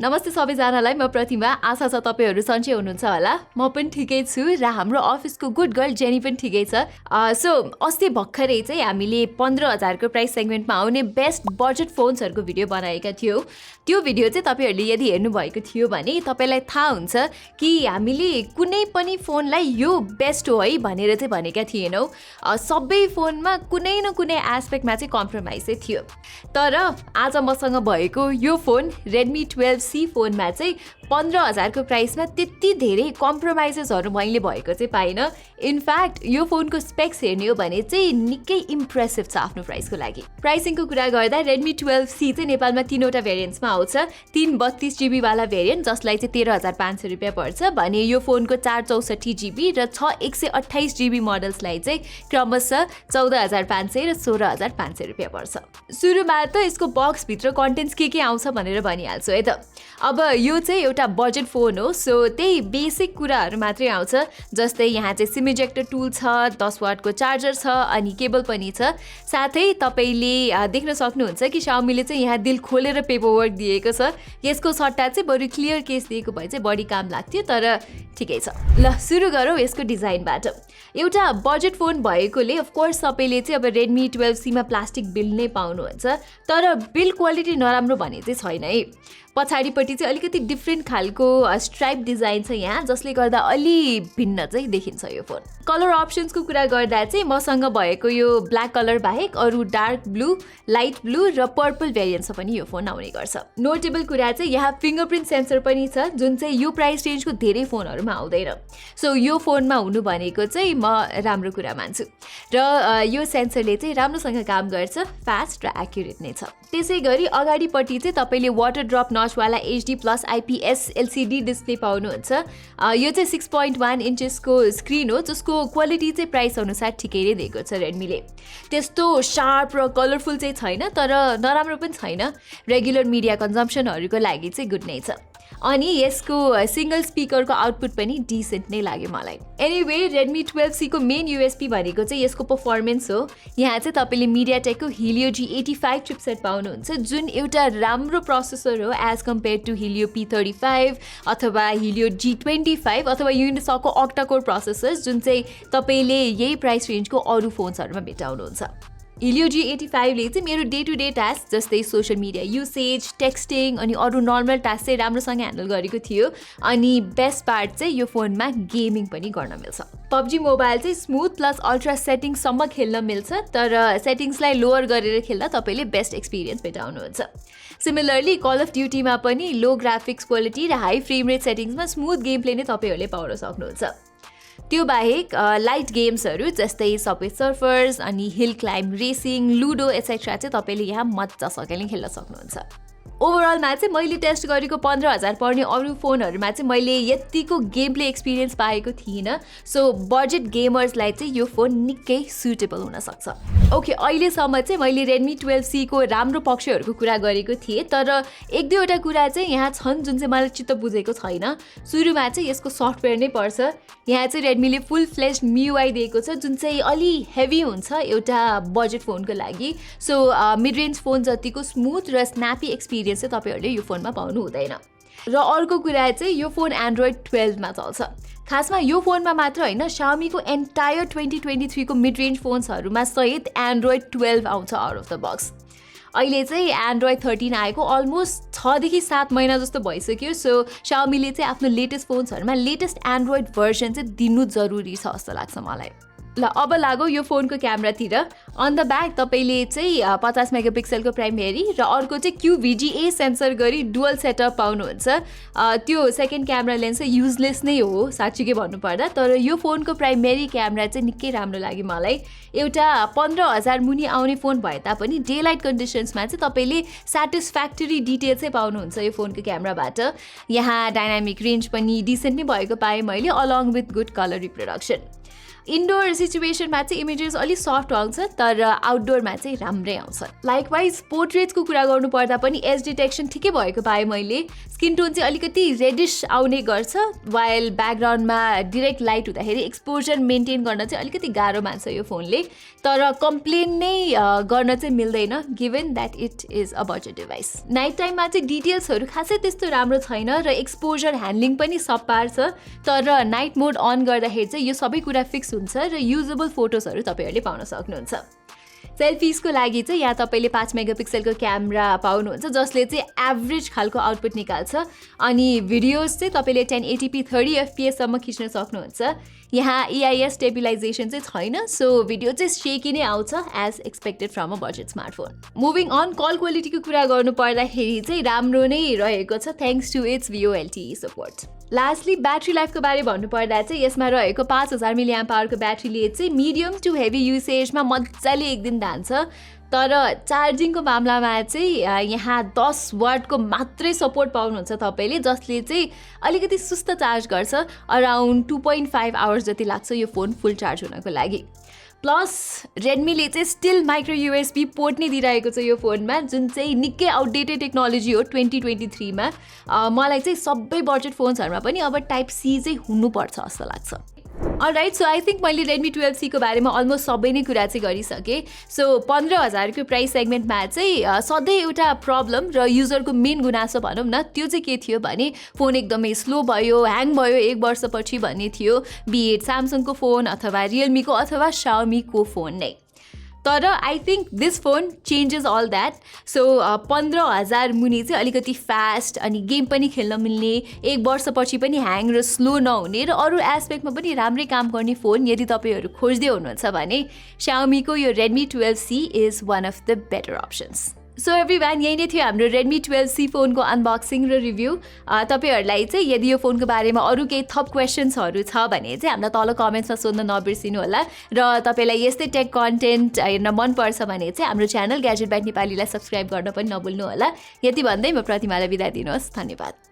नमस्ते सबैजनालाई, म प्रतिमा। आशा छ तपाईहरु सन्चै हुनुहुन्छ होला। म पनि ठिकै छु र हाम्रो अफिसको गुड गर्ल जेनी पनि ठिकै छ। सो अस्ति भर्खरै चाहिँ हामीले 15,000 को प्राइस सेगमेन्टमा आउने बेस्ट बजेट फोन्सहरुको भिडियो बनाएका थियौ। त्यो भिडियो चाहिँ तपाईहरुले यदि हेर्नु भएको थियो भने तपाईलाई थाहा हुन्छ कि हामीले कुनै पनि फोनलाई यो बेस्ट हो है भनेर चाहिँ भनेका थिएनौ। सबै फोनमा कुनै न कुनै एस्पेक्टमा चाहिँ कम्प्रोमाइज चाहिँ थियो। तर आज मसँग भएको यो फोन Redmi 12C फोनमा चाहिँ 15,000 को प्राइसमा त्यति धेरै कम्प्रोमाइजेसहरु मैले भएको चाहिँ पाइन। इनफ्याक्ट यो फोनको स्पेक्स हेर्ने हो भने चाहिँ निकै इम्प्रेसिभ छ आफ्नो प्राइसको लागि। प्राइसिङको कुरा गर्दा Redmi 12C चाहिँ नेपालमा तीनवटा भेरिएन्ट्समा आउँछ। 332GB वाला भेरिएन्ट जसलाई चाहिँ 13,500 रुपैयाँ पर्छ भने यो फोनको 464GB र 128GB मोडल्सलाई चाहिँ क्रमशः 14,500 र 16,500 रुपैयाँ पर्छ। सुरुमा त यसको बक्स भित्र कन्टेन्ट्स के आउँछ भनेर भनिहाल्छु है त। अब यो चाहिँ एउटा बजेट फोन हो, सो त्यही बेसिक कुराहरु मात्रै आउँछ। जस्तै यहाँ चाहिँ सिम इजेक्टर टुल छ, 10 वाटको चार्जर छ अनि केबल पनि छ। साथै तपाईले देख्न सक्नुहुन्छ कि Xiaomi ले चाहिँ यहाँ दिल खोलेर पेपरवर्क दिएको छ। यसको सट्टा चाहिँ बरु क्लियर केस दिएको भए चाहिँ बढी काम लाग्थ्यो, तर ठिकै छ। ल सुरु गरौँ यसको डिजाइनबाट। एउटा बजेट फोन भएकोले अफ कोर्स सबैले चाहिँ अब Redmi 12C मा प्लास्टिक बिल नै पाउनुहुन्छ, तर बिल क्वालिटी नराम्रो भने चाहिँ छैन है। पछाडीपट्टि चाहिँ अलिकति डिफरेन्ट खालको स्ट्राइप डिजाइन छ यहाँ, जसले गर्दा अलि भिन्न चाहिँ देखिन्छ यो फोन। कलर अप्सन्सको कुरा गर्दा चाहिँ मसँग भएको यो ब्ल्याक कलर बाहेक अरु डार्क ब्लू, लाइट ब्लू र पर्पल भेरिएन्ट्समा पनि यो फोन आउने गर्छ। नोटेबल कुरा चाहिँ यहाँ फिंगरप्रिन्ट सेन्सर पनि छ, जुन चाहिँ यो प्राइस रेन्जको धेरै फोनहरुमा आउँदैन। सो यो फोनमा हुनु भनेको चाहिँ म राम्रो कुरा मान्छु र यो सेन्सरले चाहिँ राम्रोसँग काम गर्छ, फास्ट र एक्युरेट नै छ। त्यसैगरी अगाडिपट्टि चाहिँ तपाईले वाटर ड्रप नच वाला HD+ IPS LCD डिस्प्ले पाउनुहुन्छ। यो चाहिँ 6.1 इन्चेसको स्क्रिन हो, जसको क्वालिटी चाहिँ प्राइस अनुसार ठिकै नै दिएको छ रेडमीले। त्यस्तो शार्प र कलरफुल चाहिँ छैन, तर नराम्रो पनि छैन। रेगुलर मिडिया कन्जम्पसनहरुको लागि चाहिँ गुड नै छ। अनि यसको सिंगल स्पिकरको आउटपुट पनि डिसेन्ट नै लाग्यो मलाई। एनीवे Redmi 12C को मेन USP भनेको चाहिँ यसको परफर्मेन्स हो। यहाँ चाहिँ तपाईले MediaTekको Helio G85 चिपसेट पाउनुहुन्छ, जुन एउटा राम्रो प्रोसेसर हो as compare to Helio P35 अथवा Helio G25 अथवा युनिसोकको octa-core प्रोसेसर्स, जुन चाहिँ तपाईले यही प्राइस रेन्जको अरु फोन्सहरुमा भेटाउनुहुन्छ। Helio G85 ले चाहिँ मेरो डे टु डे टास्क जस्तै सोशल मिडिया युसेज, टेक्स्टिङ अनि अरु नर्मल टास्क चाहिँ राम्रोसँग ह्यान्डल गरेको थियो। अनि बेस्ट पार्ट चाहिँ यो फोनमा गेमिङ पनि गर्न मिल्छ। PUBG मोबाइल चाहिँ स्मुथ प्लस अल्ट्रा सेटिङ्स सम्म खेल्न मिल्छ, तर सेटिङ्सलाई लोअर गरेर खेल्दा तपाईले बेस्ट एक्सपिरियन्स भेटाउनुहुन्छ। सिमिलरली कल अफ ड्युटीमा पनि लो ग्राफिक्स क्वालिटी र हाई फ्रेम रेट सेटिङ्समा स्मुथ गेम प्ले नै तपाईहरुले पाउन सक्नुहुन्छ। त्यो बाहेक लाइट गेम्सहरु जस्तै सबवे सर्फर्स अनि hill climb racing, ludo etcetera चाहिँ तपाईले यहाँ मज्जासँगले खेल्न सक्नुहुन्छ। ओभरअलमा चाहिँ मैले टेस्ट गरेको 15,000 पर्ने अरु फोनहरुमा चाहिँ मैले यतिको गेम प्ले एक्सपिरियन्स पाएको थिइनँ। सो बजेट गेमर्सलाई चाहिँ यो फोन निकै सुटेबल हुन सक्छ। ओके, अहिलेसम्म चाहिँ मैले Redmi 12C को राम्रो पक्षहरुको कुरा गरेको थिएँ, तर एक दुईवटा कुरा चाहिँ यहाँ छन् जुन चाहिँ मलाई चित्त बुझेको छैन। सुरुमा चाहिँ यसको सफ्टवेयर नै पर्छ। यहाँ चाहिँ Redmi ले फुल फ्लेज्ड MIUI दिएको छ, जुन चाहिँ अलि हेभी हुन्छ एउटा बजेट फोनको लागि। सो मिड रेन्ज फोन जतिको स्मुथ र स्न्यापी एक्सपिरियन्स चाहिँ तपाईहरुले यो फोनमा पाउनु हुँदैन। र अर्को कुरा चाहिँ यो फोन Android 12 मा चल्छ। खासमा यो फोनमा मात्र हैन, Xiaomi को एन्टायर 2023 को मिड रेन्ज फोन्सहरुमा सहित Android 12 आउँछ आउट अफ द बक्स। अहिले चाहिँ Android 13 आएको अलमोस्ट 6 देखि 7 महिना जस्तो भइसक्यो। सो Xiaomi ले चाहिँ आफ्नो लेटेस्ट फोन्सहरुमा लेटेस्ट Android भर्जन चाहिँ दिनु जरुरी छ जस्तो लाग्छ मलाई। ल अब लागौ यो फोनको क्यामेरातिर। अन द ब्याक तपाईले चाहिँ 50 मेगापिक्सलको प्राइमेरी र अर्को चाहिँ QVGA सेन्सर गरी डुअल सेटअप पाउनुहुन्छ। त्यो सेकेन्ड क्यामेरा लेन्स चाहिँ युजलेस नै हो साच्चै भन्नु पर्दा, तर यो फोनको प्राइमेरी क्यामेरा चाहिँ निकै राम्रो लाग्यो मलाई। एउटा 15,000 मुनि आउने फोन भए तापनि डे लाइट कन्डिसन्समा चाहिँ तपाईले स्याटिस्फ्याक्टरी डिटेल चाहिँ पाउनुहुन्छ यो फोनको क्यामेराबाट। यहाँ डाइनामिक रेन्ज पनि डिसेन्ट नै भएको पाएँ मैले, along with good colour reproduction. Indoor सिचुएसनमा चाहिँ इमेजेस अलि सफ्ट आउँछ, तर आउटडोरमा चाहिँ राम्रै आउँछ। लाइकवाइज पोर्ट्रेट्सको कुरा गर्नु पर्दा पनि एज डिटेक्सन ठिकै भएको पाएँ मैले। स्किन टोन चाहिँ अलिकति रेडिश आउने गर्छ वाइल ब्याकग्राउन्डमा डिरेक्ट लाइट हुँदाखेरि एक्सपोजर मेन्टेन गर्न चाहिँ अलिकति गाह्रो मान्छ यो फोनले तर कम्प्लेन नै गर्न चाहिँ मिल्दैन given that it is a budget device night टाइममा चाहिँ डिटेल्सहरू खासै त्यस्तो राम्रो छैन र एक्सपोजर ह्यान्डलिङ पनि सबपार छ तर नाइट मोड अन गर्दाखेरि चाहिँ यो सबै कुरा फिक्स हुन्छ र युजेबल फोटोजहरू तपाईँहरूले पाउन सक्नुहुन्छ सेल्फिजको लागि चाहिँ यहाँ तपाईँले 5 मेगापिक्सलको क्यामेरा पाउनुहुन्छ जसले चाहिँ एभरेज खालको आउटपुट निकाल्छ अनि भिडियोज चाहिँ तपाईँले 1080p 30 fps सम्म खिच्न सक्नुहुन्छ यहाँ EIS स्टेबिलाइजेसन चाहिँ छैन सो भिडियो चाहिँ सेकी नै आउँछ as expected from a budget smartphone moving on call क्वालिटीको कुरा गर्नु पर्दाखेरि चाहिँ राम्रो नै रहेको छ thanks to its VoLTE support lastly battery लाइफको बारे भन्नुपर्दा चाहिँ यसमा रहेको 5000 mAhको ब्याट्रीले चाहिँ मिडियम टु हेभी युसेजमा मजाले एक दिन धान्छ तर चार्जिङको मामलामा चाहिँ यहाँ 10 वाटको मात्रै सपोर्ट पाउनुहुन्छ तपाईँले जसले चाहिँ अलिकति सुस्त चार्ज गर्छ अराउन्ड 2.5 आवर्स जति लाग्छ यो फोन फुल चार्ज हुनको लागि प्लस रेडमीले चाहिँ स्टिल माइक्रो USB पोर्ट नै दिइरहेको छ यो फोनमा जुन चाहिँ निकै आउटडेटेड टेक्नोलोजी हो 2023 मा मलाई चाहिँ सबै बजेट फोन्सहरूमा पनि अब टाइप C चाहिँ हुनुपर्छ जस्तो लाग्छ अलराइट सो आई थिङ्क मैले रेडमी 12C को बारेमा अलमोस्ट सबै नै कुरा चाहिँ गरिसकेँ सो 15,000 को प्राइस सेगमेन्टमा चाहिँ सधैँ एउटा प्रब्लम र युजरको मेन गुनासो भनौँ न त्यो चाहिँ के थियो भने फोन एकदमै स्लो भयो ह्याङ भयो 1 वर्षपछि भन्ने थियो बिएट स्यामसङको फोन अथवा रियलमीको अथवा Xiaomiको फोन नै तर I think this phone changes all that so 15,000 मुनि चाहिँ अलिकति फास्ट अनि गेम पनि खेल्न मिल्ने 1 वर्षपछि पनि ह्याङ र स्लो नहुने र अरू एस्पेक्टमा पनि राम्रै काम गर्ने फोन यदि तपाईँहरू खोज्दै हुनुहुन्छ भने Xiaomiको यो Redmi 12C is one of the better options so everyone यही नै थियो हाम्रो Redmi 12C फोनको अनबक्सिङ र रिभ्यू तपाईँहरूलाई चाहिँ यदि यो फोनको बारेमा अरू केही थप क्वेसन्सहरू छ भने चाहिँ हामीलाई तल कमेन्ट्समा सोध्न नबिर्सिनु होला र तपाईँलाई यस्तै टेक कन्टेन्ट हेर्न मनपर्छ भने चाहिँ हाम्रो च्यानल ग्याजेट बाइट नेपालीलाई सब्सक्राइब गर्न पनि नभुल्नु होला यति भन्दै म प्रतिमालाई बिदा दिनुहोस् धन्यवाद